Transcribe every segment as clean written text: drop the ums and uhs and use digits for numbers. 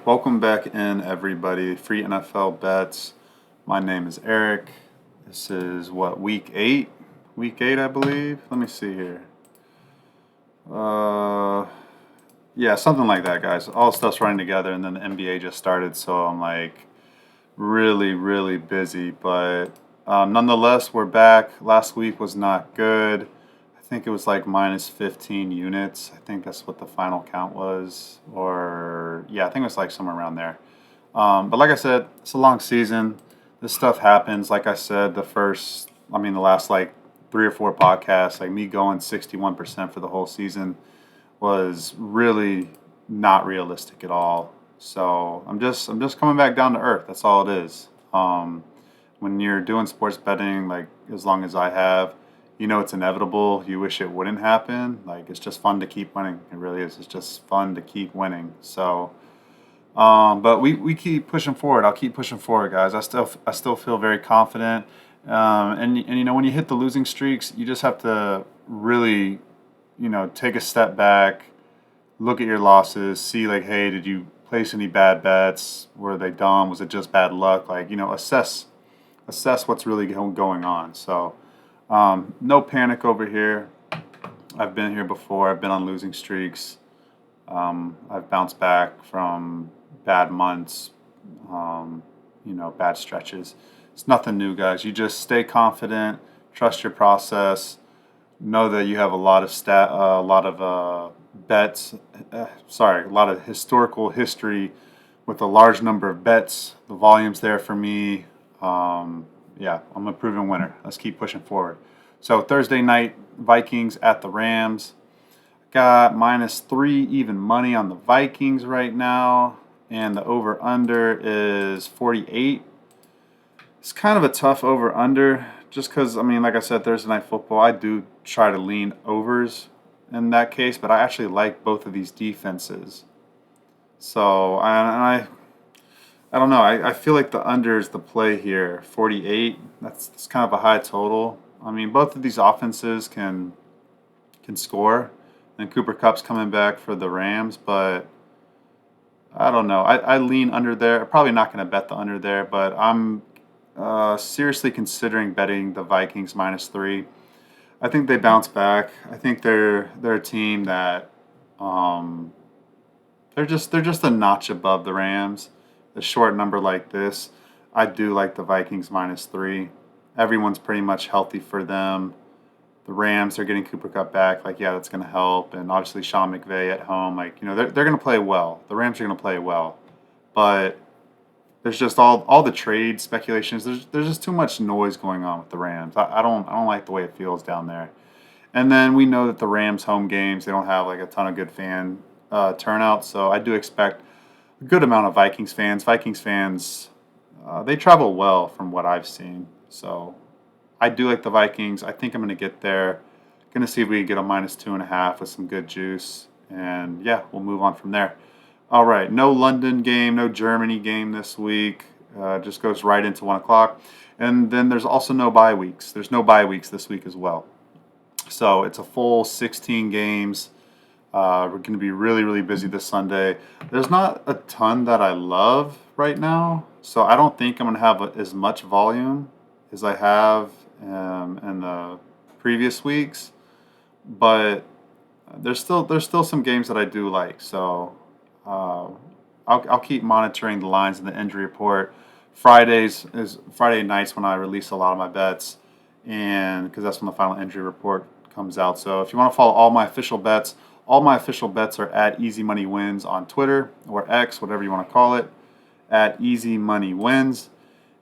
Welcome back in, everybody. Free NFL bets. My name is Eric. This is week 8? Week 8, I believe. Let me see here. Uh, yeah, something like that, guys. All stuff's running together, and then the NBA just started, so I'm like really, really busy. But nonetheless, we're back. Last week was not good. I think it was like minus 15 units. I think that's what the final count was. Or, yeah, I think it was like somewhere around there. But like I said, it's a long season. This stuff happens. Like I said, the last like 3 or 4 podcasts, like me going 61% for the whole season was really not realistic at all. So I'm just coming back down to earth. That's all it is. When you're doing sports betting, like as long as I have, it's inevitable. You wish it wouldn't happen. Like it's just fun to keep winning. It really is. It's just fun to keep winning. So. But we keep pushing forward. I'll keep pushing forward, guys. I still feel very confident. And when you hit the losing streaks, you just have to really, take a step back, look at your losses, see like, hey, did you place any bad bets? Were they dumb? Was it just bad luck? Like, assess what's really going on. So, no panic over here. I've been here before. I've been on losing streaks. I've bounced back from bad months, bad stretches. It's nothing new, guys. You just stay confident, trust your process, know that you have a lot of bets. A lot of historical history with a large number of bets. The volume's there for me. Yeah, I'm a proven winner. Let's keep pushing forward. So Thursday night, Vikings at the Rams. Got -3 even money on the Vikings right now, and the over/under is 48. It's kind of a tough over/under, just because like I said, Thursday night football, I do try to lean overs in that case, but I actually like both of these defenses. So I don't know. I feel like the under is the play here. 48. That's kind of a high total. Both of these offenses can score. And Cooper Kupp's coming back for the Rams, but I don't know. I lean under there. I'm probably not going to bet the under there, but I'm seriously considering betting the Vikings -3. I think they bounce back. I think they're a team that they're just a notch above the Rams. A short number like this, I do like the Vikings -3. Everyone's pretty much healthy for them. The Rams are getting Cooper Kupp back. Like, yeah, that's going to help. And obviously, Sean McVay at home. Like, they're going to play well. The Rams are going to play well. But there's just all the trade speculations. There's just too much noise going on with the Rams. I don't like the way it feels down there. And then we know that the Rams home games, they don't have like a ton of good fan turnout. So I do expect a good amount of Vikings fans. Vikings fans, they travel well from what I've seen. So I do like the Vikings. I think I'm going to get there. Going to see if we can get a -2.5 with some good juice. And yeah, we'll move on from there. All right, no London game, no Germany game this week. Just goes right into 1 o'clock. And then there's also no bye weeks. There's no bye weeks this week as well. So it's a full 16 games. We're going to be really, really busy this Sunday. There's not a ton that I love right now. So I don't think I'm going to have as much volume as I have in the previous weeks, but there's still some games that I do like. So I'll keep monitoring the lines in the injury report. Friday nights when I release a lot of my bets, and because that's when the final injury report comes out. So if you want to follow all my official bets are at Easy Money Wins on Twitter or X, whatever you want to call it, at Easy Money Wins,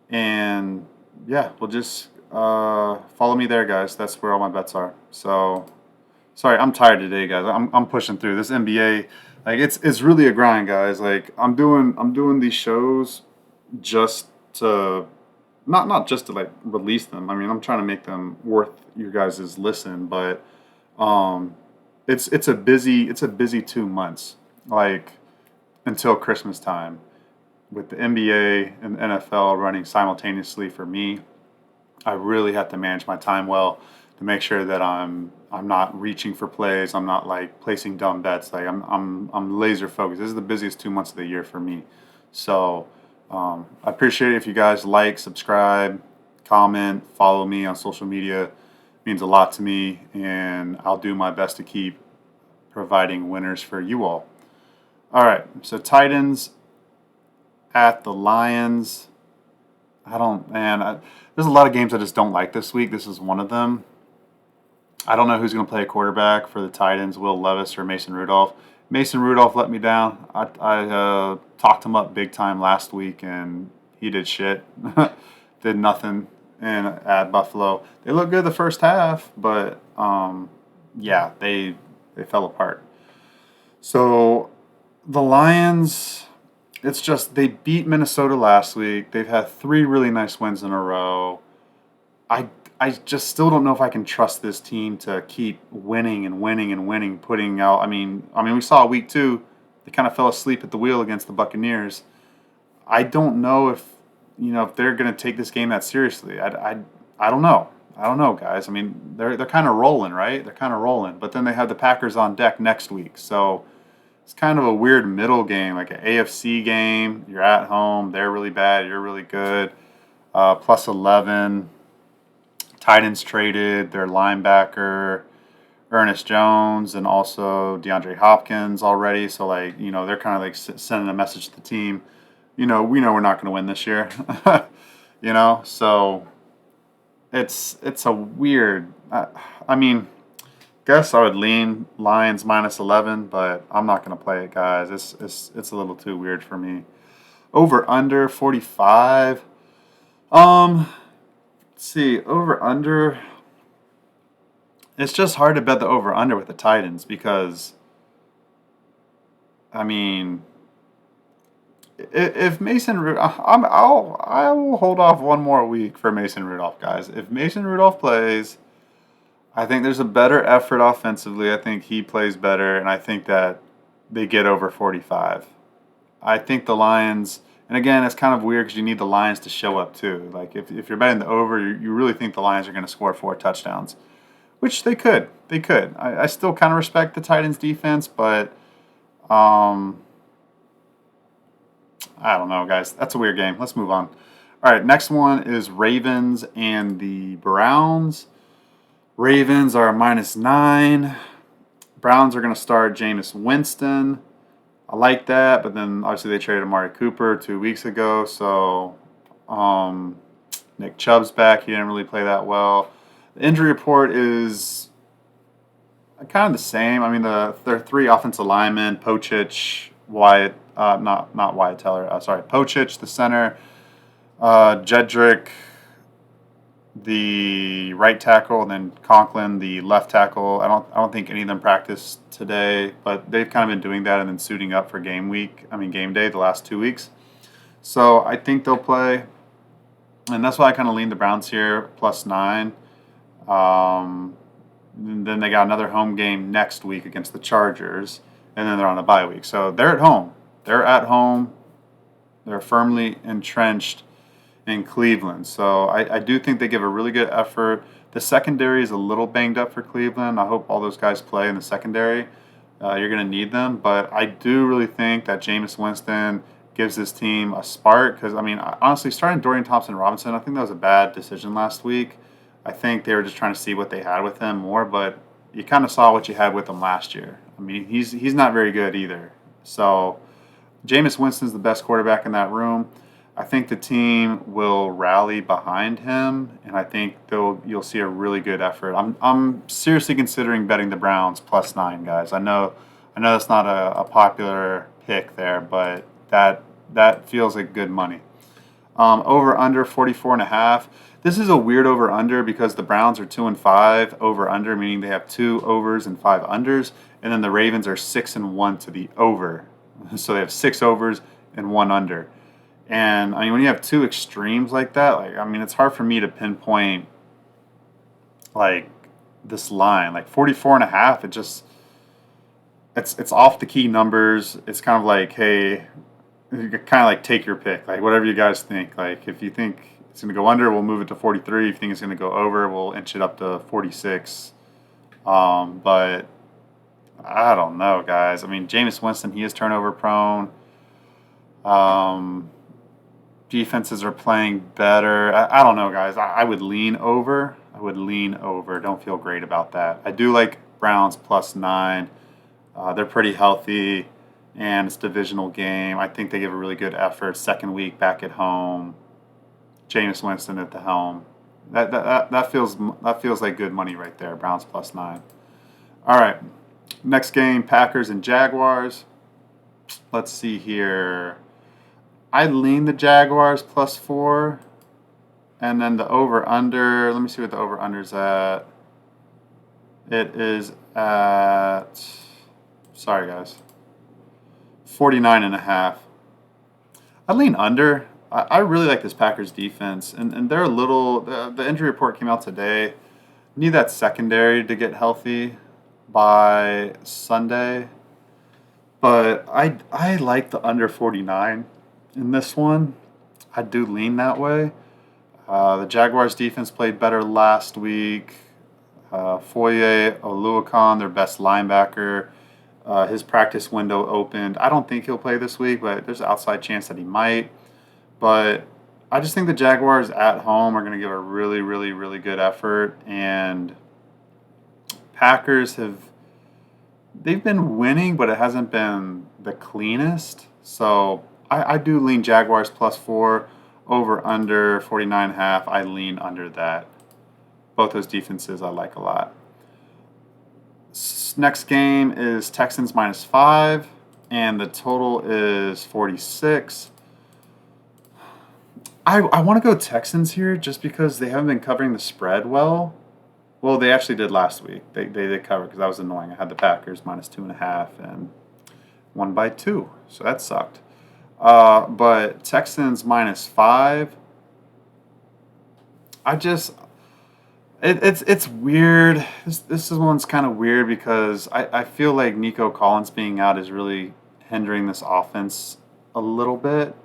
and yeah, we'll just follow me there, guys. That's where all my bets are. So, sorry, I'm tired today, guys. I'm pushing through this NBA. Like it's really a grind, guys. Like I'm doing these shows just to not just to like release them. I'm trying to make them worth your guys' listen, but um, it's a busy 2 months, like until Christmas time, with the NBA and the NFL running simultaneously for me. I really have to manage my time well to make sure that I'm not reaching for plays. I'm not like placing dumb bets. Like I'm laser focused. This is the busiest 2 months of the year for me. So I appreciate it if you guys like, subscribe, comment, follow me on social media. It means a lot to me, and I'll do my best to keep providing winners for you all. All right, so Titans at the Lions. There's a lot of games I just don't like this week. This is one of them. I don't know who's going to play a quarterback for the Titans, Will Levis or Mason Rudolph. Mason Rudolph let me down. I talked him up big time last week, and he did shit. Did nothing at Buffalo. They looked good the first half, but yeah, they fell apart. So the Lions, it's just they beat Minnesota last week. They've had 3 really nice wins in a row. I just still don't know if I can trust this team to keep winning and winning and winning, putting out. I mean, we saw week 2, they kind of fell asleep at the wheel against the Buccaneers. I don't know if they're going to take this game that seriously. I don't know. I don't know, guys. I mean, they're kind of rolling, right? They're kind of rolling, but then they have the Packers on deck next week, so it's kind of a weird middle game, like an AFC game. You're at home. They're really bad. You're really good. Plus 11. Titans traded their linebacker Ernest Jones and also DeAndre Hopkins already. So they're kind of like sending a message to the team. We know we're not going to win this year. So it's a weird. Guess I would lean Lions minus 11, but I'm not going to play it, guys. It's a little too weird for me. Over under 45. See, over under. It's just hard to bet the over under with the Titans because, if Mason Rudolph, I will hold off one more week for Mason Rudolph, guys. If Mason Rudolph plays, I think there's a better effort offensively. I think he plays better, and I think that they get over 45. I think the Lions. And again, it's kind of weird because you need the Lions to show up too. Like if you're betting the over, you really think the Lions are going to score 4 touchdowns, which they could. They could. I still kind of respect the Titans' defense, but I don't know, guys. That's a weird game. Let's move on. All right, next one is Ravens and the Browns. Ravens are -9. Browns are going to start Jameis Winston. I like that, but then obviously they traded Amari Cooper 2 weeks ago, so Nick Chubb's back. He didn't really play that well. The injury report is kind of the same. There are 3 offensive linemen: Pochich, Wyatt, not Wyatt Teller. Pochich, the center, Jedrick, the right tackle, and then Conklin, the left tackle. I don't think any of them practiced today, but they've kind of been doing that and then suiting up for game day the last 2 weeks. So I think they'll play, and that's why I kind of lean the Browns here +9. Then they got another home game next week against the Chargers, and then they're on a bye week. So they're at home. They're firmly entrenched in Cleveland. So I do think they give a really good effort. The secondary is a little banged up for Cleveland. I hope all those guys play in the secondary. You're going to need them. But I do really think that Jameis Winston gives this team a spark. Because, honestly, starting Dorian Thompson-Robinson, I think that was a bad decision last week. I think they were just trying to see what they had with him more. But you kind of saw what you had with him last year. He's not very good either. So Jameis Winston's the best quarterback in that room. I think the team will rally behind him, and I think you'll see a really good effort. I'm seriously considering betting the Browns +9, guys. I know that's not a popular pick there, but that feels like good money. Over under 44.5. This is a weird over under because the Browns are 2-5 over under, meaning they have 2 overs and 5 unders, and then the Ravens are 6-1 to the over, so they have 6 overs and 1 under. And when you have 2 extremes like that, it's hard for me to pinpoint this line. 44.5, it's off the key numbers. It's kind of like, hey, you kind of take your pick, whatever you guys think. If you think it's going to go under, we'll move it to 43. If you think it's going to go over, we'll inch it up to 46. But I don't know, guys. I mean, Jameis Winston, he is turnover prone. Defenses are playing better. I don't know, guys. I would lean over. Don't feel great about that. I do like Browns +9. They're pretty healthy, and it's a divisional game. I think they give a really good effort. Second week back at home. Jameis Winston at the helm. That feels like good money right there. Browns +9. All right. Next game, Packers and Jaguars. Let's see here. I lean the Jaguars +4. And then the over-under, let me see what the over-under's at. It is at, sorry guys, 49.5. I lean under. I really like this Packers defense. And they're a little, the injury report came out today. Need that secondary to get healthy by Sunday. But I like the under 49 in this one. I do lean that way. The Jaguars defense played better last week. Foye Oluokun, their best linebacker, his practice window opened. I don't think he'll play this week, but there's an outside chance that he might. But I just think the Jaguars at home are going to give a really, really, really good effort. And Packers they've been winning, but it hasn't been the cleanest. So I do lean Jaguars +4. Over under 49.5. I lean under that. Both those defenses I like a lot. Next game is Texans -5, and the total is 46. I want to go Texans here just because they haven't been covering the spread well. Well, they actually did last week. They did cover because that was annoying. I had the Packers -2.5 and won by 2, so that sucked. But Texans -5. It's weird. This one's kind of weird because I feel like Nico Collins being out is really hindering this offense a little bit.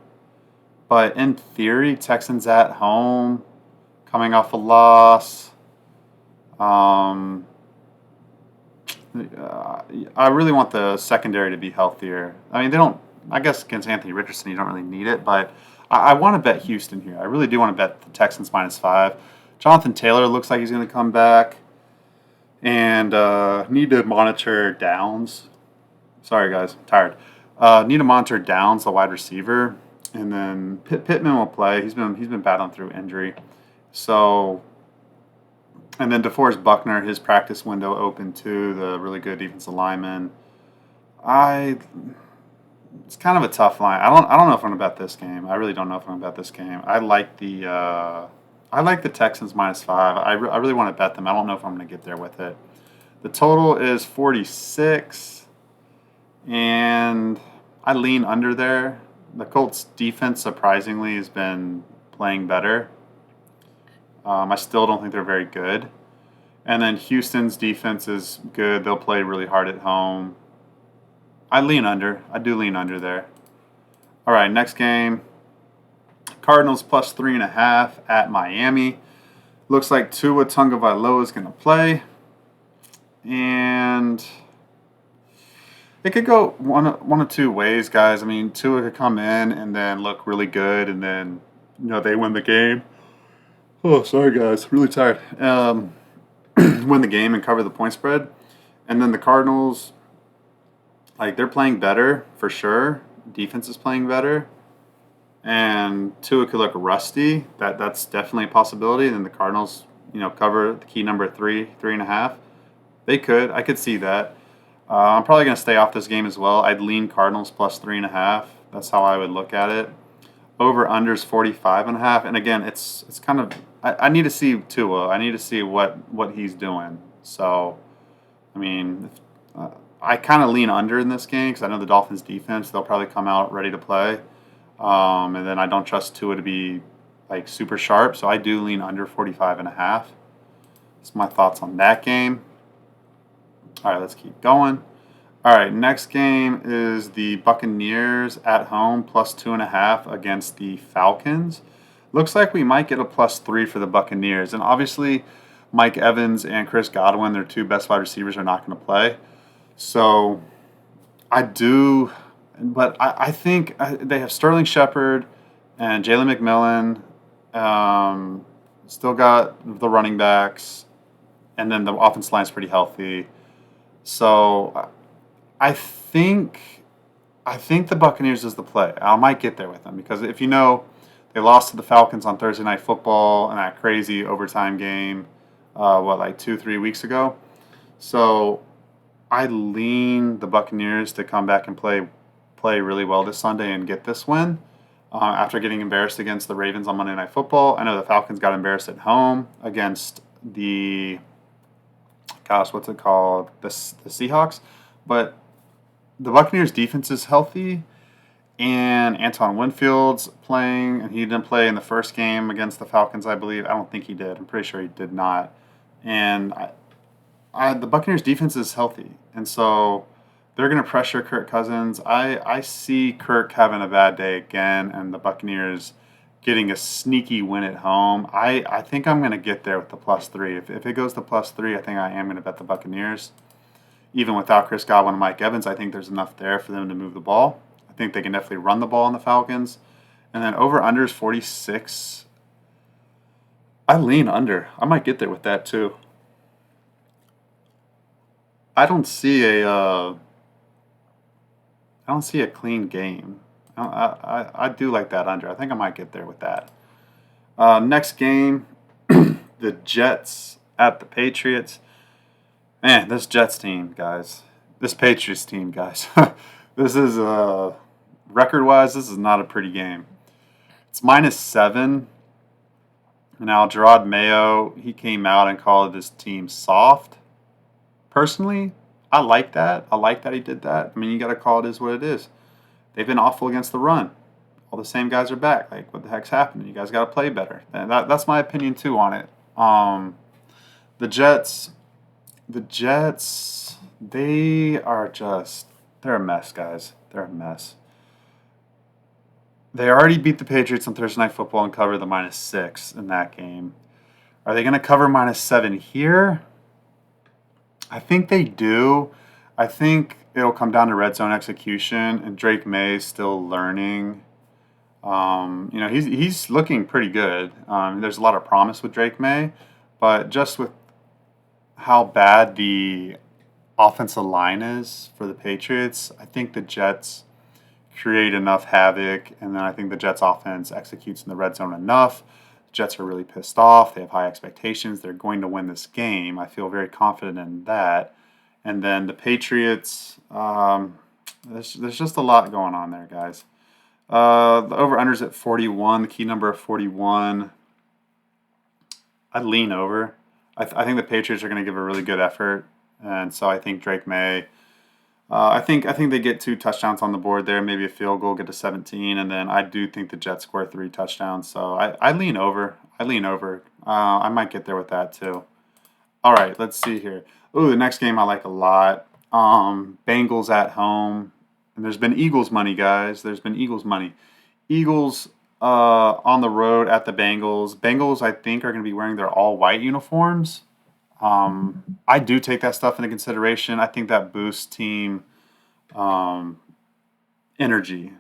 But in theory, Texans at home, coming off a loss. I really want the secondary to be healthier. I mean, they don't. I guess against Anthony Richardson, you don't really need it, but I want to bet Houston here. I really do want to bet the Texans -5. Jonathan Taylor looks like he's going to come back, and need to monitor Downs. Sorry, guys, I'm tired. Need to monitor Downs, the wide receiver, and then Pittman will play. He's been battling through injury, so. And then DeForest Buckner, his practice window open too. The really good defensive lineman. It's kind of a tough line. I don't know if I'm gonna bet this game. I really don't know if I'm gonna bet this game. I like the Texans -5. I really want to bet them. I don't know if I'm gonna get there with it. The total is 46, and I lean under there. The Colts defense surprisingly has been playing better. I still don't think they're very good. And then Houston's defense is good. They'll play really hard at home. I lean under. I do lean under there. All right, next game. Cardinals +3.5 at Miami. Looks like Tua Tagovailoa is going to play. And it could go one of two ways, guys. I mean, Tua could come in and then look really good, and then they win the game. Oh, sorry, guys. Really tired. Win the game and cover the point spread. And then the Cardinals, they're playing better for sure. Defense is playing better. And Tua could look rusty. That's definitely a possibility. And then the Cardinals, cover the key number 3.5. They could. I could see that. I'm probably going to stay off this game as well. I'd lean Cardinals +3.5. That's how I would look at it. Over unders 45.5, and again, it's kind of I need to see Tua. I need to see what he's doing. So, I mean, I kind of lean under in this game because I know the Dolphins' defense. They'll probably come out ready to play, and then I don't trust Tua to be super sharp. So I do lean under 45.5. That's my thoughts on that game. All right, let's keep going. All right, next game is the Buccaneers at home +2.5 against the Falcons. looks like we might get a +3 for the Buccaneers. And obviously, Mike Evans and Chris Godwin, their two best wide receivers, are not going to play. So I do, but I think they have Sterling Shepard and Jalen McMillan. Still got the running backs, and then the offensive line is pretty healthy. So I think the Buccaneers is the play. I might get there with them because if you know, they lost to the Falcons on Thursday Night Football in that crazy overtime game. Like 2-3 weeks ago. So I lean the Buccaneers to come back and play really well this Sunday and get this win. After getting embarrassed against the Ravens on Monday Night Football, I know the Falcons got embarrassed at home against the what's it called? The Seahawks. But the Buccaneers defense is healthy, and Antoine Winfield's playing, and he didn't play in the first game against the Falcons, I believe. I don't think he did. I'm pretty sure he did not. And the Buccaneers defense is healthy, and so they're going to pressure Kirk Cousins. I see Kirk having a bad day again, and the Buccaneers getting a sneaky win at home. I think I'm going to get there with the +3. If it goes to +3, I think I am going to bet the Buccaneers. Even without Chris Godwin and Mike Evans, I think there's enough there for them to move the ball. I think they can definitely run the ball on the Falcons. And then over-under is 46. I lean under. I might get there with that too. I don't see a clean game. I do like that under. I think I might get there with that. Next game, the Jets at the Patriots. Man, this Jets team, guys. This Patriots team, guys. This is record-wise, this is not a pretty game. It's -7. Now, Gerard Mayo, he came out and called this team soft. Personally, I like that. I like that he did that. I mean, you got to call it as what it is. They've been awful against the run. All the same guys are back. Like, what the heck's happening? You guys got to play better. And that's my opinion, too, on it. The Jets, they're a mess, guys. They're a mess. They already beat the Patriots on Thursday Night Football and covered the -6 in that game. Are they going to cover -7 here? I think they do. I think it'll come down to red zone execution, and Drake May is still learning. He's looking pretty good. There's a lot of promise with Drake May, but just with how bad the offensive line is for the Patriots, I think the Jets create enough havoc, and then I think the Jets offense executes in the red zone enough. The Jets are really pissed off. They have high expectations. They're going to win this game. I feel very confident in that. And then the Patriots, there's just a lot going on there, guys. The over-under's at 41, the key number of 41. I'd lean over. I think the Patriots are going to give a really good effort, and so I think Drake May. I think they get 2 touchdowns on the board there, maybe a field goal, get to 17, and then I do think the Jets score 3 touchdowns. So I lean over. I might get there with that too. All right, let's see here. Ooh, the next game I like a lot. Bengals at home, and there's been Eagles money, guys. There's been Eagles money. Eagles on the road at the Bengals. Bengals, I think, are going to be wearing their all-white uniforms. I do take that stuff into consideration. I think that boosts team energy.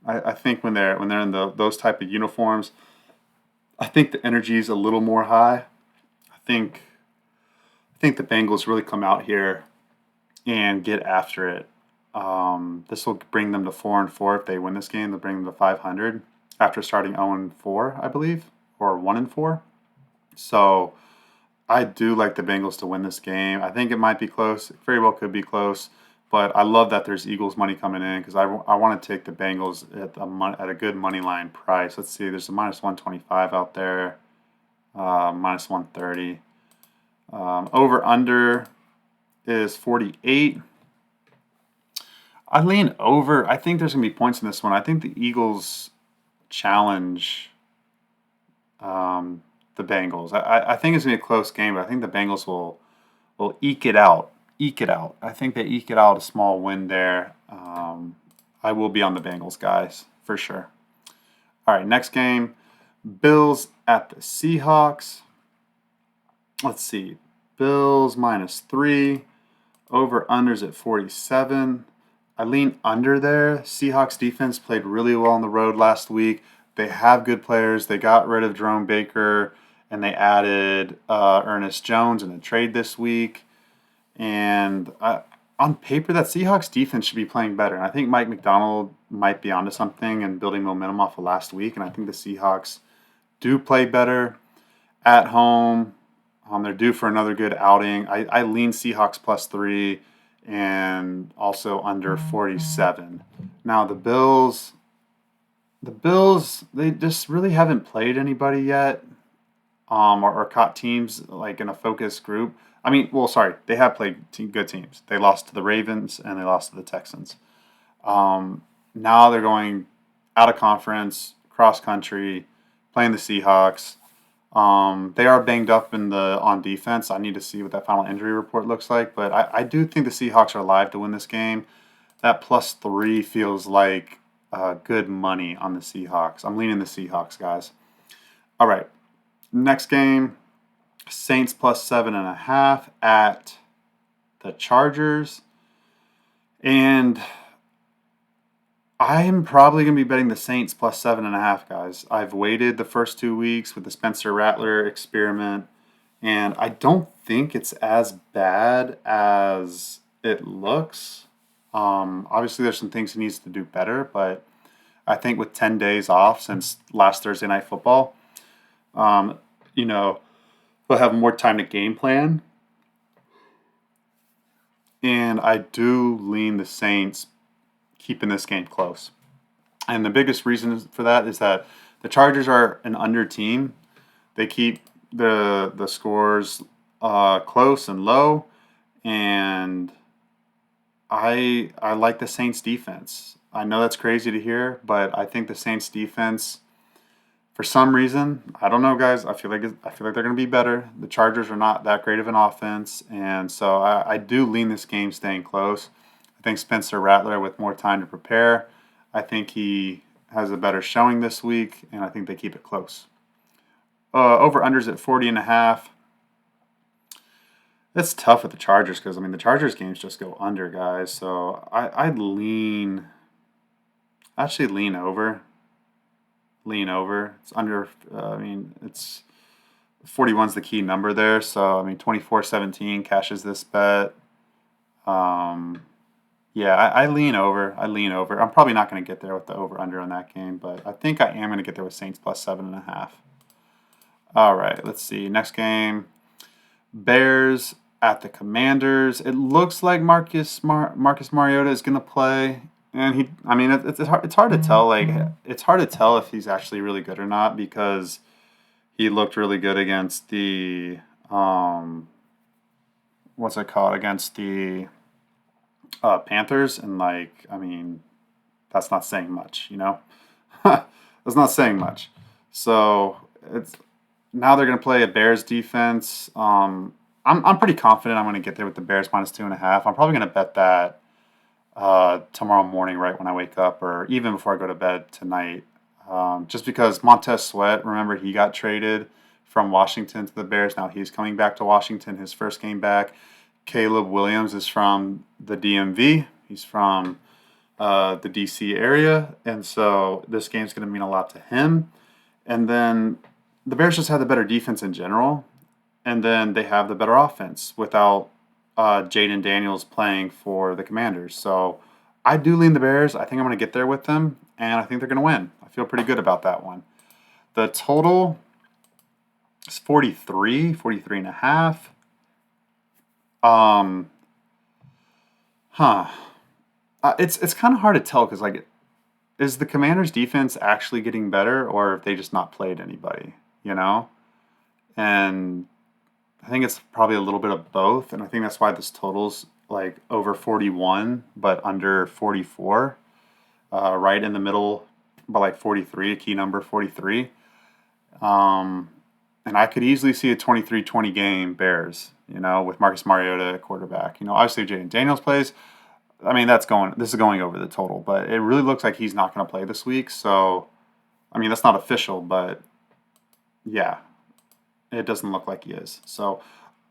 I think when they're in those type of uniforms, I think the energy is a little more high. I think the Bengals really come out here and get after it. This will bring them to 4-4 if they win this game. They'll bring them to 500 after starting 0-4, I believe, or 1-4. So I do like the Bengals to win this game. I think it might be close. It very well could be close. But I love that there's Eagles money coming in because I want to take the Bengals at a good money line price. Let's see. There's a -125 out there, -130. Over-under is 48. I lean over. I think there's going to be points in this one. I think the Eagles challenge the Bengals. I think it's going to be a close game, but I think the Bengals will eke it out. I think they eke it out a small win there. I will be on the Bengals, guys, for sure. All right, next game. Bills at the Seahawks. Let's see. Bills -3. Over unders at 47. I lean under there. Seahawks defense played really well on the road last week. They have good players. They got rid of Jerome Baker and they added Ernest Jones in a trade this week. And on paper, that Seahawks defense should be playing better. And I think Mike McDonald might be onto something and building momentum off of last week. And I think the Seahawks do play better at home. They're due for another good outing. I lean Seahawks +3 and also under 47. Now the Bills, they just really haven't played anybody yet, or caught teams like in a focus group. I mean, well, sorry, they have played good teams. They lost to the Ravens and they lost to the Texans. Now they're going out of conference, cross country, playing the Seahawks. They are banged up on defense. I need to see what that final injury report looks like, but I do think the Seahawks are live to win this game. That +3 feels like good money on the Seahawks. I'm leaning the Seahawks, guys. All right, next game, Saints +7.5 at the Chargers, and I'm probably going to be betting the Saints +7.5, guys. I've waited the first 2 weeks with the Spencer Rattler experiment, and I don't think it's as bad as it looks. Obviously, there's some things he needs to do better, but I think with 10 days off since last Thursday Night Football, he'll have more time to game plan. And I do lean the Saints keeping this game close. And the biggest reason for that is that the Chargers are an under team. They keep the scores close and low, and I like the Saints defense. I know that's crazy to hear, but I think the Saints defense, for some reason, I don't know, guys. I feel like they're going to be better. The Chargers are not that great of an offense, and so I do lean this game staying close. I think Spencer Rattler with more time to prepare. I think he has a better showing this week, and I think they keep it close. Over unders at 40.5. It's tough with the Chargers because the Chargers games just go under, guys. So I'd lean over. Lean over. It's under. It's 41's the key number there. So 24-17 cashes this bet. Yeah, I lean over. I'm probably not going to get there with the over-under on that game, but I think I am going to get there with Saints +7.5. All right, let's see. Next game, Bears at the Commanders. It looks like Marcus Mariota is going to play, and it's hard to tell. It's hard to tell if he's actually really good or not because he looked really good against the against the Panthers, and that's not saying much, That's not saying much. So now they're going to play a Bears defense. I'm pretty confident I'm going to get there with the Bears -2.5. I'm probably going to bet that tomorrow morning, right when I wake up, or even before I go to bed tonight. Just because Montez Sweat, remember, he got traded from Washington to the Bears. Now he's coming back to Washington, his first game back. Caleb Williams is from the DMV. He's from the DC area, and so this game's going to mean a lot to him. And then the Bears just have the better defense in general, and then they have the better offense without Jaden Daniels playing for the Commanders. So I do lean the Bears. I think I'm going to get there with them, and I think they're going to win. I feel pretty good about that one. The total is 43.5. It's kind of hard to tell because is the Commanders' defense actually getting better, or have they just not played anybody? And I think it's probably a little bit of both, and I think that's why this total's over 41 but under 44, right in the middle, but 43, a key number 43. And I could easily see a 23-20 game Bears, with Marcus Mariota at quarterback. Obviously if Jaden Daniels plays, this is going over the total, but it really looks like he's not going to play this week. So, that's not official, but Yeah, it doesn't look like he is. So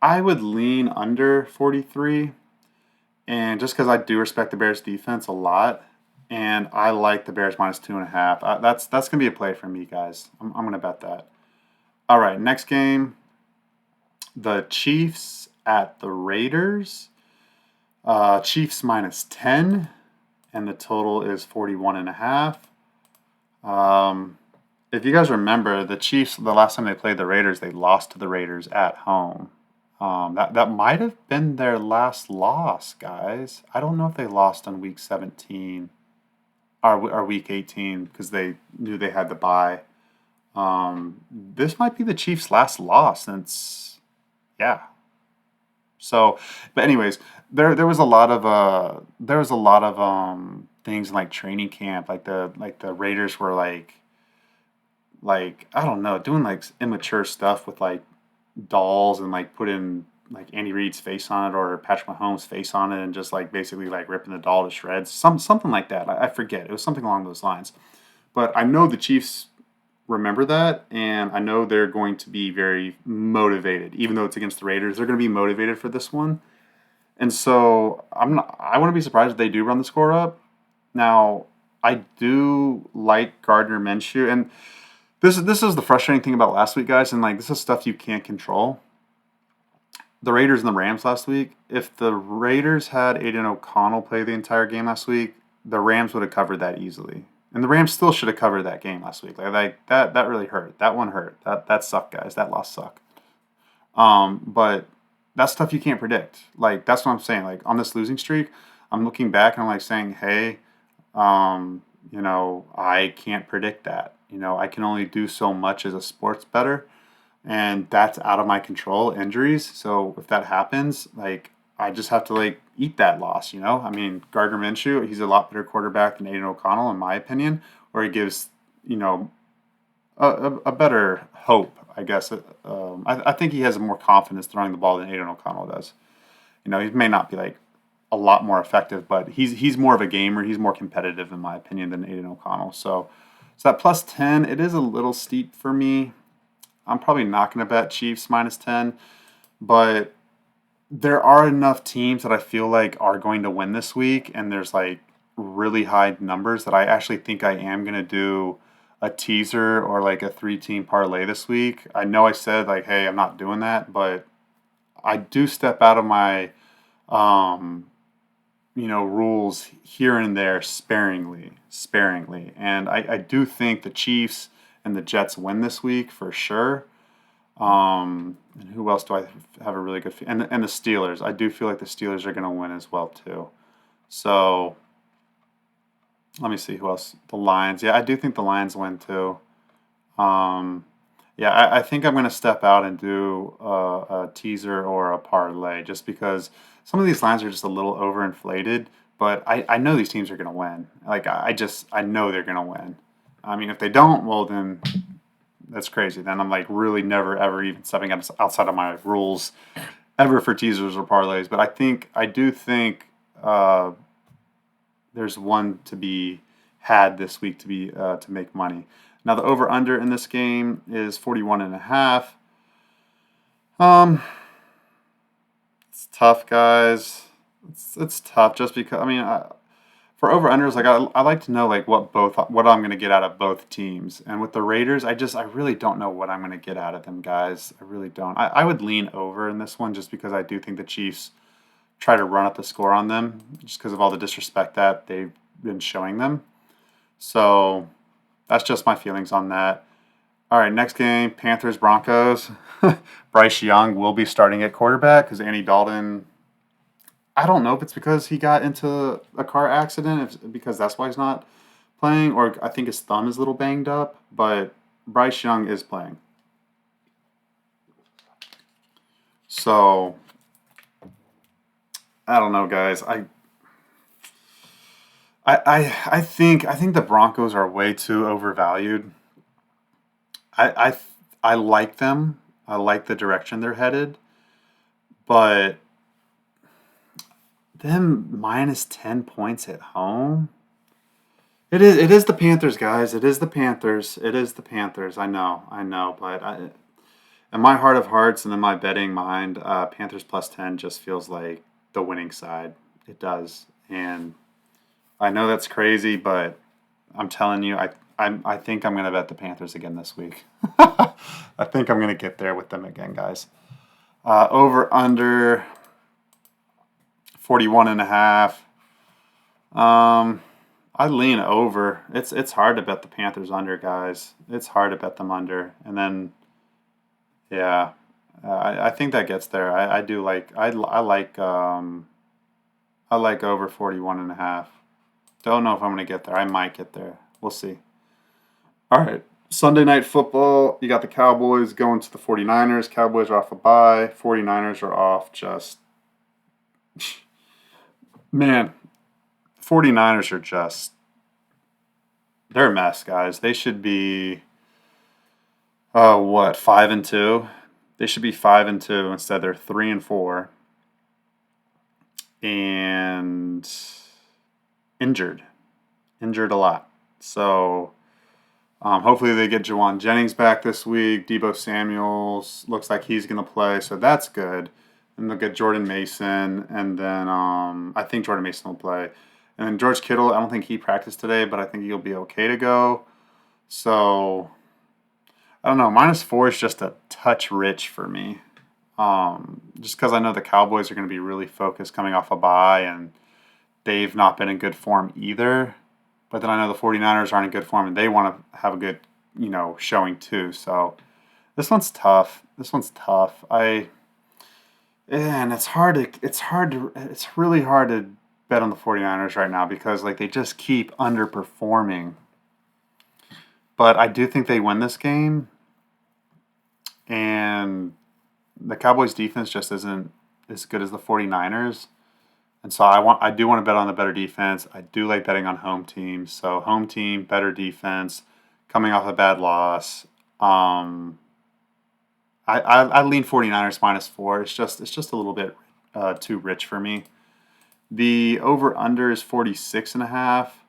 I would lean under 43, and just because I do respect the Bears defense a lot, and I like the Bears minus 2.5. That's gonna be a play for me, guys. I'm gonna bet that. All right, next game, the Chiefs at the Raiders. Chiefs minus 10, and the total is 41.5. If you guys remember, the Chiefs, the last time they played the Raiders, they lost to the Raiders at home. That might have been their last loss, guys. I don't know if they lost on week 17 or week 18 because they knew they had the bye. This might be the Chiefs' last loss since, yeah. So, but anyways, there was a lot of things in, like, training camp, like the Raiders were like I don't know, doing like immature stuff with like dolls and like putting like Andy Reid's face on it or Patrick Mahomes' face on it and just like basically like ripping the doll to shreds. Something like that. I forget. It was something along those lines. But I know the Chiefs remember that, and I know they're going to be very motivated, even though it's against the Raiders. They're going to be motivated for this one, and so I wouldn't be surprised if they do run the score up. Now, I do like Gardner Minshew, and this is the frustrating thing about last week, guys, and like this is stuff you can't control. The Raiders and the Rams last week. If the Raiders had Aiden O'Connell play the entire game last week, the Rams would have covered that easily. And the Rams still should have covered that game last week. Like that really hurt. That one hurt. That sucked, guys. That loss sucked. But that's stuff you can't predict. Like that's what I'm saying. Like on this losing streak, I'm looking back and I'm like saying, hey, I can't predict that. I can only do so much as a sports bettor, and that's out of my control, injuries. So if that happens, like I just have to like eat that loss. I mean, Gardner Minshew, he's a lot better quarterback than Aiden O'Connell, in my opinion, or he gives a better hope, I guess. I think he has more confidence throwing the ball than Aiden O'Connell does. He may not be like a lot more effective, but he's more of a gamer. He's more competitive, in my opinion, than Aiden O'Connell. So that plus 10, it is a little steep for me. I'm probably not going to bet Chiefs minus 10, but there are enough teams that I feel like are going to win this week, and there's like really high numbers that I actually think I am going to do a teaser or like a 3-team parlay this week. I know I said like, hey, I'm not doing that, but I do step out of my rules here and there sparingly. And I do think the Chiefs and the Jets win this week for sure. And who else do I have a really good and the Steelers. I do feel like the Steelers are going to win as well too. So let me see who else. The Lions. Yeah, I do think the Lions win too. Yeah, I think I'm going to step out and do a teaser or a parlay just because some of these lines are just a little overinflated. But I know these teams are going to win. Like I know they're going to win. I mean, if they don't, well then that's crazy. Then I'm like really never ever even stepping outside of my rules ever for teasers or parlays. But I do think there's one to be had this week to make money. Now the over under in this game is 41.5. It's tough, guys. It's tough just because for over unders, like I like to know like what I'm going to get out of both teams. And with the Raiders, I really don't know what I'm going to get out of them, guys. I really don't. I would lean over in this one just because I do think the Chiefs try to run up the score on them just because of all the disrespect that they've been showing them. So that's just my feelings on that. All right, next game, Panthers Broncos. Bryce Young will be starting at quarterback because Andy Dalton. I don't know if it's because he got into a car accident, because that's why he's not playing, or I think his thumb is a little banged up, but Bryce Young is playing. So, I don't know, guys. I think the Broncos are way too overvalued. I I like them. I like the direction they're headed, but them minus 10 points at home. It is the Panthers, guys. It is the Panthers. It is the Panthers. I know. But in my heart of hearts and in my betting mind, Panthers plus 10 just feels like the winning side. It does. And I know that's crazy, but I'm telling you, I think I'm going to bet the Panthers again this week. I think I'm going to get there with them again, guys. Over under 41 and a half. I lean over. It's hard to bet the Panthers under, guys. It's hard to bet them under. And then, yeah, I think that gets there. I do like I like over 41 and a half. Don't know if I'm going to get there. I might get there. We'll see. All right. Sunday night football. You got the Cowboys going to the 49ers. Cowboys are off a bye. 49ers are off just. Man, 49ers are just. They're a mess, guys. They should be. What, 5-2? They should be 5-2. Instead, they're 3-4. And injured a lot. So hopefully they get Jawan Jennings back this week. Deebo Samuels looks like he's going to play, so that's good. And they'll get Jordan Mason, and then I think Jordan Mason will play. And then George Kittle, I don't think he practiced today, but I think he'll be okay to go. So I don't know. -4 is just a touch rich for me. Just because I know the Cowboys are going to be really focused coming off a bye, and they've not been in good form either. But then I know the 49ers aren't in good form, and they want to have a good, showing too. So this one's tough. And it's really hard to bet on the 49ers right now because like they just keep underperforming. But I do think they win this game, and the Cowboys defense just isn't as good as the 49ers. And so I do want to bet on the better defense. I do like betting on home teams. So home team, better defense, coming off a bad loss. I lean 49ers -4. It's just a little bit too rich for me. The over under is 46 and a half.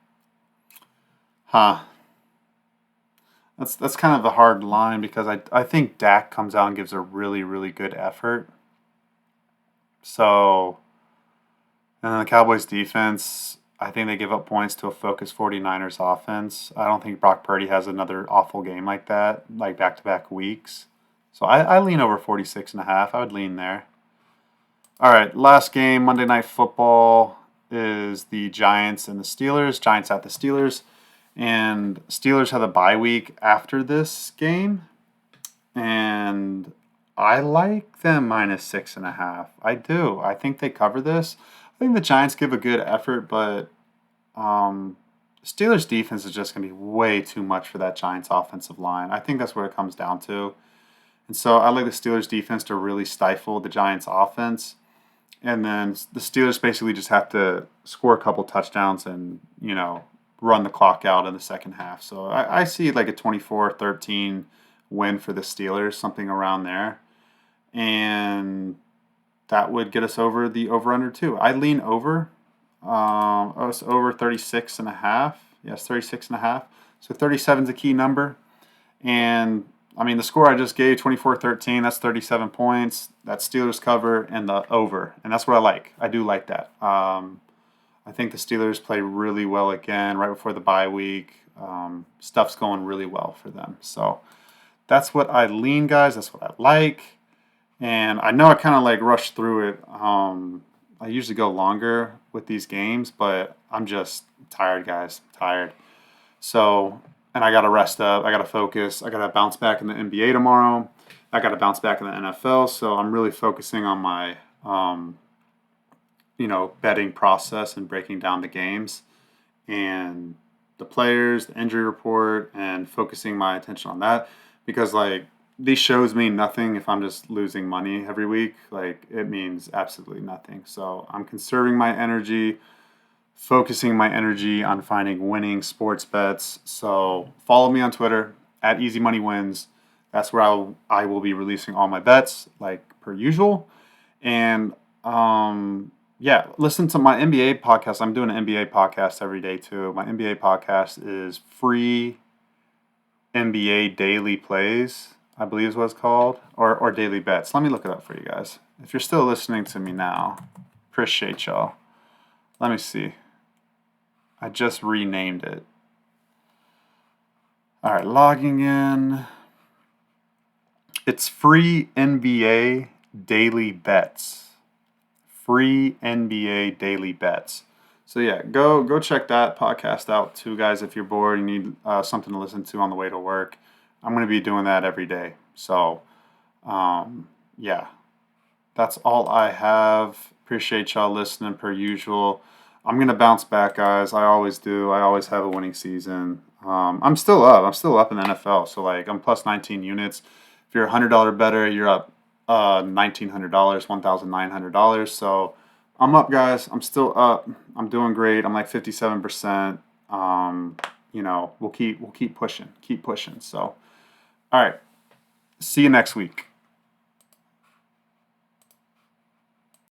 Huh. That's kind of a hard line because I think Dak comes out and gives a really, really good effort. So, and then the Cowboys defense, I think they give up points to a focused 49ers offense. I don't think Brock Purdy has another awful game like that, like back-to-back weeks. So I lean over 46 and a half. I would lean there. All right, last game, Monday Night Football, is the Giants and the Steelers. Giants at the Steelers. And Steelers have a bye week after this game. And I like them -6.5. I do. I think they cover this. I think the Giants give a good effort, but Steelers defense is just going to be way too much for that Giants offensive line. I think that's what it comes down to. And so I like the Steelers defense to really stifle the Giants offense. And then the Steelers basically just have to score a couple touchdowns and, run the clock out in the second half. So I see like a 24-13 win for the Steelers, something around there. And that would get us over the over-under too. I lean over. It's over 36 and a half. Yes, 36 and a half. So 37 is a key number. And I mean, the score I just gave, 24-13, that's 37 points. That's Steelers cover and the over. And that's what I like. I do like that. I think the Steelers play really well again right before the bye week. Stuff's going really well for them. So that's what I lean, guys. That's what I like. And I know I kind of like rushed through it. I usually go longer with these games, but I'm just tired, guys. Tired. So, and I got to rest up. I got to focus. I got to bounce back in the NBA tomorrow. I got to bounce back in the NFL. So I'm really focusing on my, betting process and breaking down the games and the players, the injury report, and focusing my attention on that because, like, these shows mean nothing if I'm just losing money every week. Like, it means absolutely nothing. So I'm conserving my energy, focusing my energy on finding winning sports bets. So follow me on Twitter at Easy Money Wins. That's where I will be releasing all my bets, like per usual. And yeah, listen to my NBA podcast. I'm doing an NBA podcast every day too. My NBA podcast is Free NBA Daily Plays, I believe is what it's called, or Daily Bets. Let me look it up for you guys. If you're still listening to me now, appreciate y'all. Let me see. I just renamed it. All right, logging in. It's Free NBA Daily Bets. Free NBA Daily Bets. So yeah, go check that podcast out too, guys. If you're bored and need something to listen to on the way to work, I'm going to be doing that every day. So yeah, that's all I have. Appreciate y'all listening per usual. I'm going to bounce back, guys. I always do. I always have a winning season. I'm still up. I'm still up in the NFL. So like I'm plus 19 units. If you're $100 better, you're up $1,900, $1,900. So I'm up, guys. I'm still up. I'm doing great. I'm like 57%. We'll keep pushing. Keep pushing. So, all right. See you next week.